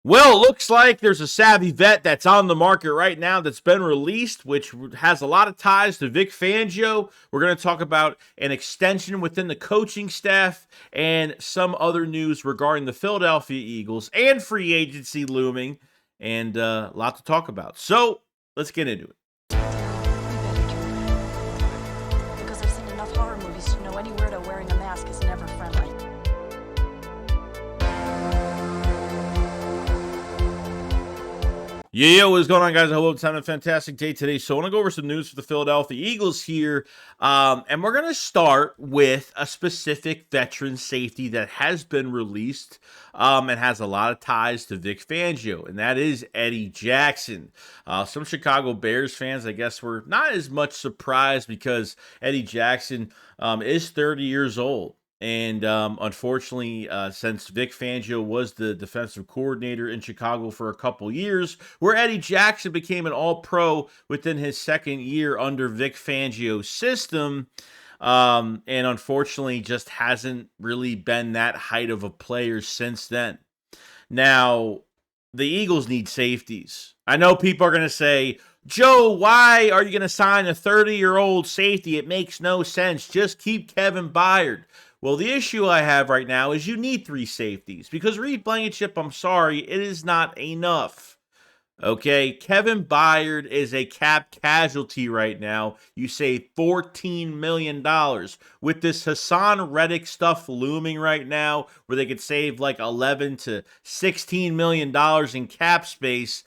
Well, it looks like there's a savvy vet that's on the market right now that's been released, which has a lot of ties to Vic Fangio. We're going to talk about an extension within the coaching staff and some other news regarding the Philadelphia Eagles and free agency looming, and a lot to talk about. So let's get into it. We better turn around. Because I've seen enough horror movies to know any weirdo wearing a mask is never friendly. Yeah, what's going on, guys? I hope it's having a fantastic day today. So I want to go over some news for the Philadelphia Eagles here. And we're going to start with a specific veteran safety that has been released and has a lot of ties to Vic Fangio, and that is Eddie Jackson. Some Chicago Bears fans, I guess, were not as much surprised because Eddie Jackson is 30 years old. And unfortunately, since Vic Fangio was the defensive coordinator in Chicago for a couple years, where Eddie Jackson became an all-pro within his second year under Vic Fangio's system, and unfortunately just hasn't really been that height of a player since then. Now, the Eagles need safeties. I know people are going to say, Joe, why are you going to sign a 30-year-old safety? It makes no sense. Just keep Kevin Byard. Well, the issue I have right now is you need three safeties because Reed Blankenship, I'm sorry, it is not enough. Okay, Kevin Byard is a cap casualty right now. You save $14 million. With this HaasonReddick stuff looming right now, where they could save like $11 to $16 million in cap space,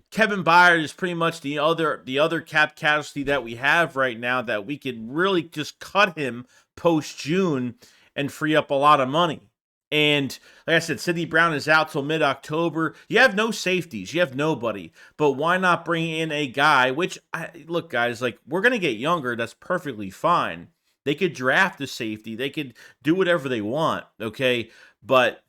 Kevin Byard is pretty much the other cap casualty that we have right now that we could really just cut him post June and free up a lot of money. And like I said, Sidney Brown is out till mid-October. You have no safeties. You have nobody. But why not bring in a guy, look, guys, like, we're going to get younger. That's perfectly fine. They could draft a safety. They could do whatever they want, okay? But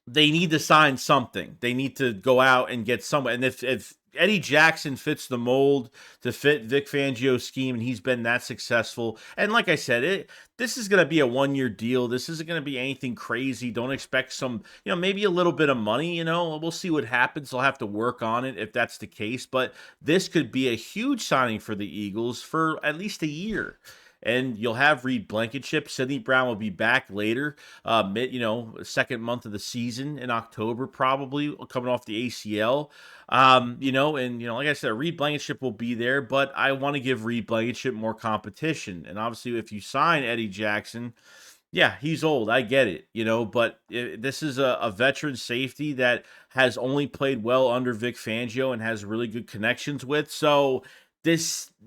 they need to sign something. They need to go out and get someone. And if Eddie Jackson fits the mold to fit Vic Fangio's scheme, and he's been that successful. And like I said, this is going to be a one-year deal. This isn't going to be anything crazy. Don't expect some, maybe a little bit of money. We'll see what happens. They'll have to work on it if that's the case. But this could be a huge signing for the Eagles for at least a year. And you'll have Reed Blankenship. Sidney Brown will be back later, second month of the season in October, probably coming off the ACL. Like I said, Reed Blankenship will be there, but I want to give Reed Blankenship more competition. And obviously, if you sign Eddie Jackson, yeah, he's old. I get it, but this is a veteran safety that has only played well under Vic Fangio and has really good connections with. So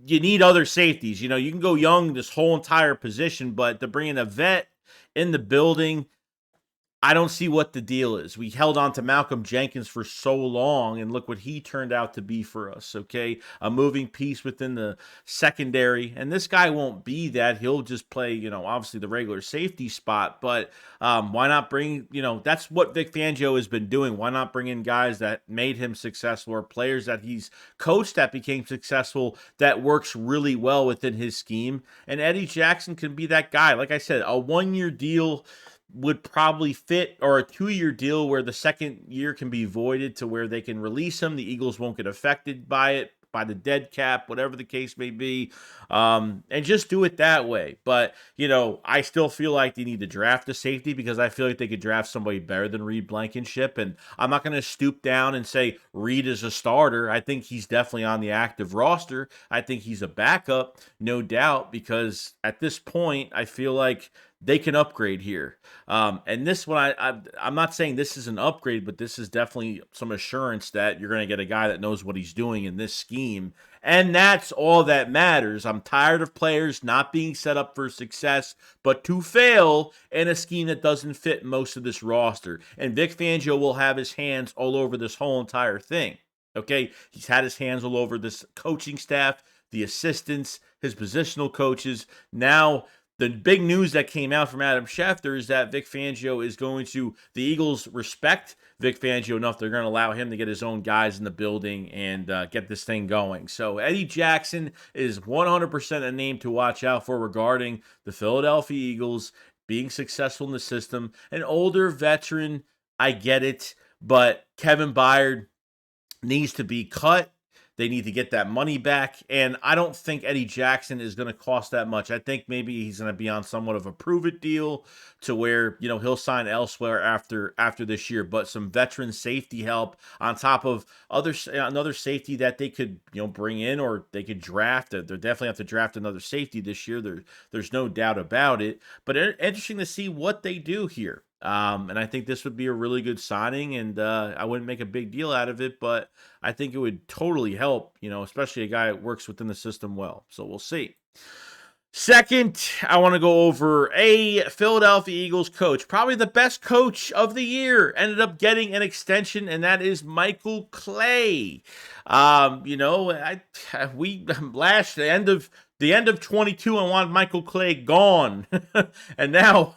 you need other safeties. You can go young this whole entire position, but to bring in a vet in the building, I don't see what the deal is. We held on to Malcolm Jenkins for so long, and look what he turned out to be for us, okay? A moving piece within the secondary, and this guy won't be that. He'll just play, obviously the regular safety spot, but why not bring, that's what Vic Fangio has been doing. Why not bring in guys that made him successful or players that he's coached that became successful that works really well within his scheme? And Eddie Jackson can be that guy. Like I said, a one-year deal would probably fit, or a 2-year deal where the second year can be voided to where they can release him. The Eagles won't get affected by it, by the dead cap, whatever the case may be, and just do it that way. But, I still feel like they need to draft a safety because I feel like they could draft somebody better than Reed Blankenship, and I'm not going to stoop down and say Reed is a starter. I think he's definitely on the active roster. I think he's a backup, no doubt, because at this point, I feel like they can upgrade here. And this one, I'm not saying this is an upgrade, but this is definitely some assurance that you're going to get a guy that knows what he's doing in this scheme. And that's all that matters. I'm tired of players not being set up for success, but to fail in a scheme that doesn't fit most of this roster. And Vic Fangio will have his hands all over this whole entire thing. Okay? He's had his hands all over this coaching staff, the assistants, his positional coaches. Now, the big news that came out from Adam Schefter is that Vic Fangio is the Eagles respect Vic Fangio enough. They're going to allow him to get his own guys in the building and get this thing going. So Eddie Jackson is 100% a name to watch out for regarding the Philadelphia Eagles being successful in the system. An older veteran, I get it. but Kevin Byard needs to be cut. They need to get that money back. And I don't think Eddie Jackson is going to cost that much. I think maybe he's going to be on somewhat of a prove it deal to where, he'll sign elsewhere after this year. But some veteran safety help on top of another safety that they could, bring in or they could draft. They definitely have to draft another safety this year. There's no doubt about it. But interesting to see what they do here. And I think this would be a really good signing, and I wouldn't make a big deal out of it, but I think it would totally help, especially a guy that works within the system well. So we'll see. Second, I want to go over a Philadelphia Eagles coach, probably the best coach of the year, ended up getting an extension, and that is Michael Clay. We last the end of 22, I wanted Michael Clay gone, and now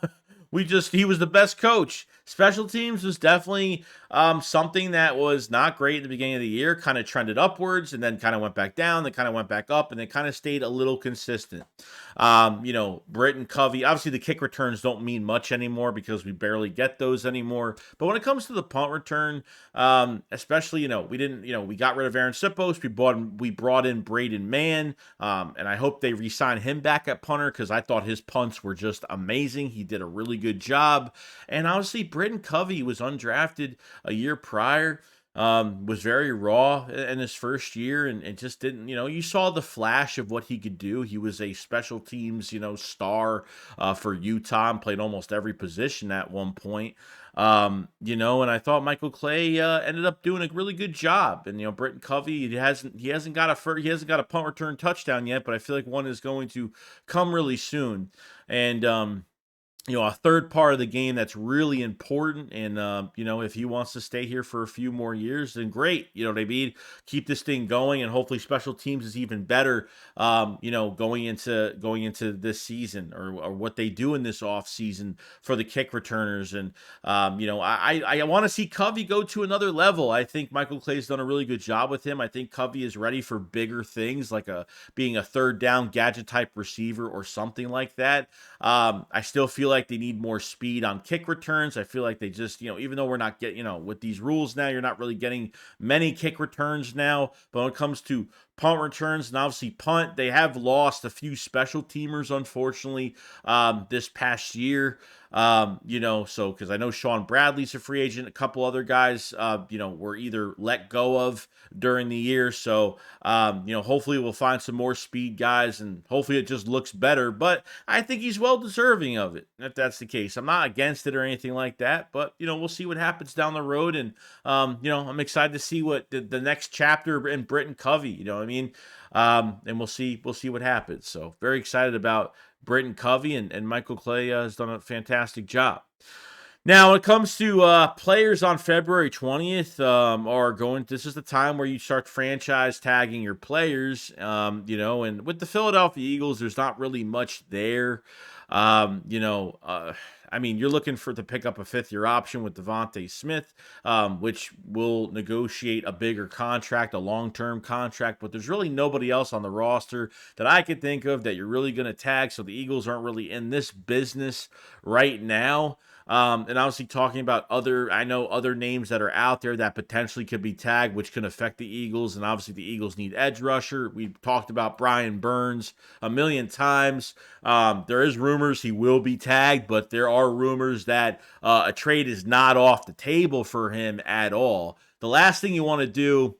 he was the best coach. Special teams was definitely something that was not great at the beginning of the year, kind of trended upwards and then kind of went back down, then kind of went back up, and then kind of stayed a little consistent. Britton Covey, obviously the kick returns don't mean much anymore because we barely get those anymore. But when it comes to the punt return, especially, we got rid of Aaron Sipos, we brought in Braden Mann, and I hope they re-sign him back at punter because I thought his punts were just amazing. He did a really good job. And obviously, Britton Covey was undrafted a year prior. Was very raw in his first year and just didn't, you saw the flash of what he could do. He was a special teams, star for Utah and played almost every position at one point. And I thought Michael Clay ended up doing a really good job. And Britton Covey, he hasn't got a punt return touchdown yet, but I feel like one is going to come really soon. And a third part of the game that's really important. And, if he wants to stay here for a few more years, then great. You know what I mean? Keep this thing going, and hopefully special teams is even better, going into this season or what they do in this off season for the kick returners. And, I want to see Covey go to another level. I think Michael Clay's done a really good job with him. I think Covey is ready for bigger things, like being a third down gadget type receiver or something like that. I still feel like they need more speed on kick returns. I feel like they just, even though we're not getting, with these rules now, you're not really getting many kick returns now. But when it comes to punt returns and obviously punt, they have lost a few special teamers, unfortunately, this past year. So because I know Sean Bradley's a free agent, a couple other guys, were either let go of during the year. So, hopefully we'll find some more speed guys and hopefully it just looks better. But I think he's well deserving of it, if that's the case. I'm not against it or anything like that, but, we'll see what happens down the road. And, I'm excited to see what the next chapter in Britton Covey, you know what I mean? And we'll see what happens. So very excited about Britton Covey, and Michael Clay has done a fantastic job. Now, when it comes to players on February 20th, this is the time where you start franchise tagging your players, and with the Philadelphia Eagles, there's not really much there. You're looking to pick up a fifth-year option with Devontae Smith, which will negotiate a bigger contract, a long-term contract, but there's really nobody else on the roster that I could think of that you're really going to tag, so the Eagles aren't really in this business right now. And obviously talking about other names that are out there that potentially could be tagged, which can affect the Eagles. And obviously the Eagles need edge rusher. We've talked about Brian Burns a million times. There is rumors he will be tagged, but there are rumors that a trade is not off the table for him at all. The last thing you want to do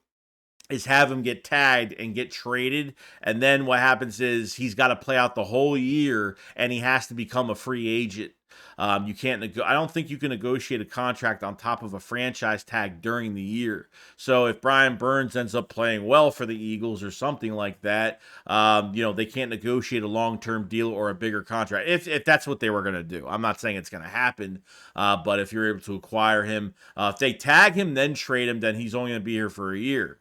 is have him get tagged and get traded, and then what happens is he's got to play out the whole year and he has to become a free agent. You can't. I don't think you can negotiate a contract on top of a franchise tag during the year. So if Brian Burns ends up playing well for the Eagles or something like that, they can't negotiate a long-term deal or a bigger contract if that's what they were going to do. I'm not saying it's going to happen, but if you're able to acquire him, if they tag him then trade him, then he's only going to be here for a year.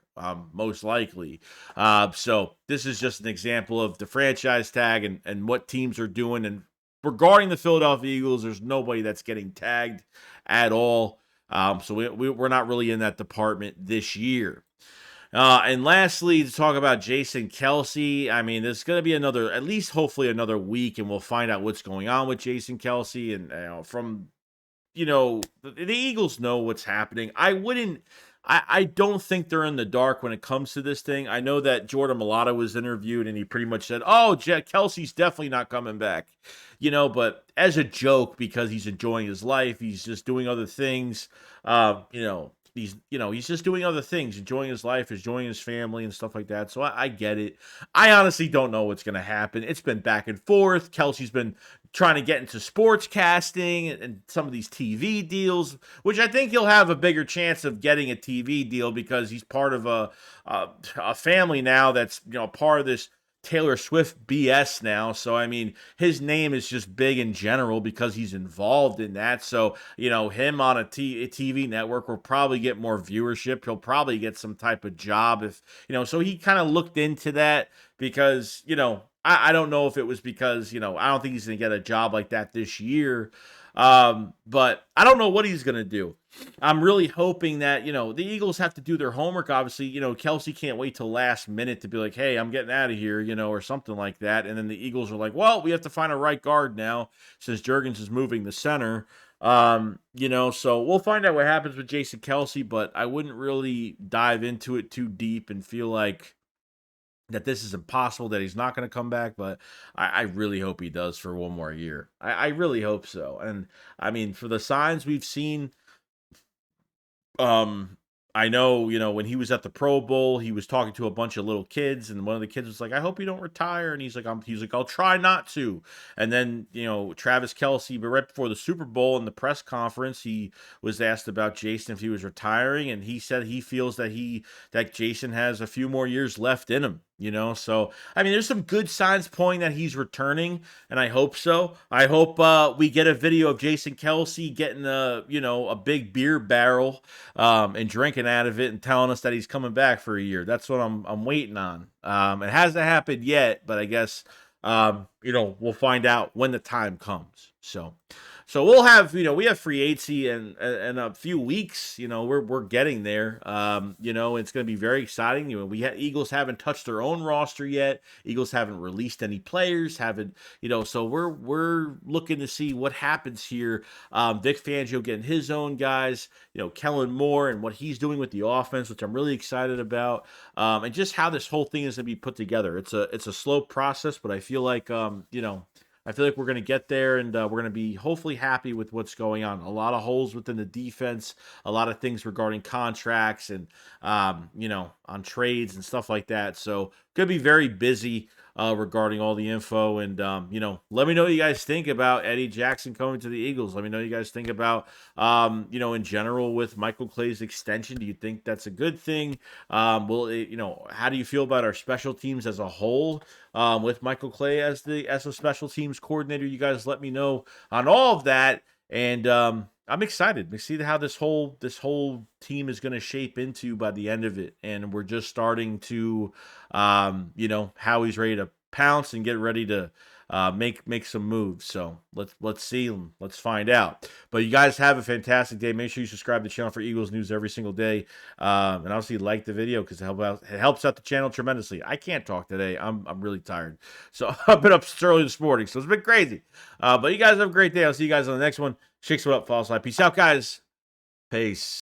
Most likely. So this is just an example of the franchise tag and what teams are doing. And regarding the Philadelphia Eagles, there's nobody that's getting tagged at all. So we're not really in that department this year. And lastly, to talk about Jason Kelce, there's going to be hopefully another week, and we'll find out what's going on with Jason Kelce. And from the Eagles know what's happening. I don't think they're in the dark when it comes to this thing. I know that Jordan Mailata was interviewed and he pretty much said, "Oh, Kelsey's definitely not coming back," but as a joke because he's enjoying his life, he's just doing other things. He's just doing other things, enjoying his life, enjoying his family and stuff like that. So I get it. I honestly don't know what's going to happen. It's been back and forth. Kelce's been trying to get into sports casting and some of these TV deals, which I think he'll have a bigger chance of getting a TV deal because he's part of a family now that's part of this Taylor Swift BS now. So, I mean, his name is just big in general because he's involved in that. So, him on a TV network will probably get more viewership. He'll probably get some type of job so he kind of looked into that because, I don't know if it was because, I don't think he's going to get a job like that this year. But I don't know what he's going to do. I'm really hoping that, the Eagles have to do their homework. Obviously, Kelce can't wait till last minute to be like, "Hey, I'm getting out of here," or something like that. And then the Eagles are like, "Well, we have to find a right guard now since Jurgens is moving the center." So we'll find out what happens with Jason Kelce, but I wouldn't really dive into it too deep and feel like that this is impossible, that he's not going to come back, but I really hope he does for one more year. I really hope so. And I mean, for the signs we've seen, I know, when he was at the Pro Bowl, he was talking to a bunch of little kids, and one of the kids was like, "I hope you don't retire." And he's like, "I'll try not to." And then, Travis Kelce, but right before the Super Bowl in the press conference, he was asked about Jason if he was retiring, and he said he feels that Jason has a few more years left in him. So I mean, there's some good signs pointing that he's returning, and I hope so. I hope we get a video of Jason Kelce getting a big beer barrel and drinking out of it and telling us that he's coming back for a year. That's what I'm waiting on. It hasn't happened yet, but I guess we'll find out when the time comes. So we'll have, we have free agency in a few weeks. We're getting there. It's going to be very exciting. Eagles haven't touched their own roster yet. Eagles haven't released any players. So we're looking to see what happens here. Vic Fangio getting his own guys. Kellen Moore and what he's doing with the offense, which I'm really excited about. And just how this whole thing is going to be put together. It's a slow process, but I feel like we're going to get there, and we're going to be hopefully happy with what's going on. A lot of holes within the defense, a lot of things regarding contracts and, on trades and stuff like that. So going to be very busy regarding all the info. And, let me know what you guys think about Eddie Jackson coming to the Eagles. Let me know what you guys think about, in general with Michael Clay's extension. Do you think that's a good thing? How do you feel about our special teams as a whole? With Michael Clay as a special teams coordinator, you guys let me know on all of that, and I'm excited to see how this whole team is going to shape into by the end of it. And we're just starting to, Howie's ready to pounce and get ready to make some moves. So let's see them. Let's find out. But you guys have a fantastic day. Make sure you subscribe to the channel for Eagles news every single day. And obviously like the video because it helps out the channel tremendously. I can't talk today. I'm really tired. So I've been up early this morning. So it's been crazy. But you guys have a great day. I'll see you guys on the next one. Shakes it up, false line. Peace out, guys. Peace.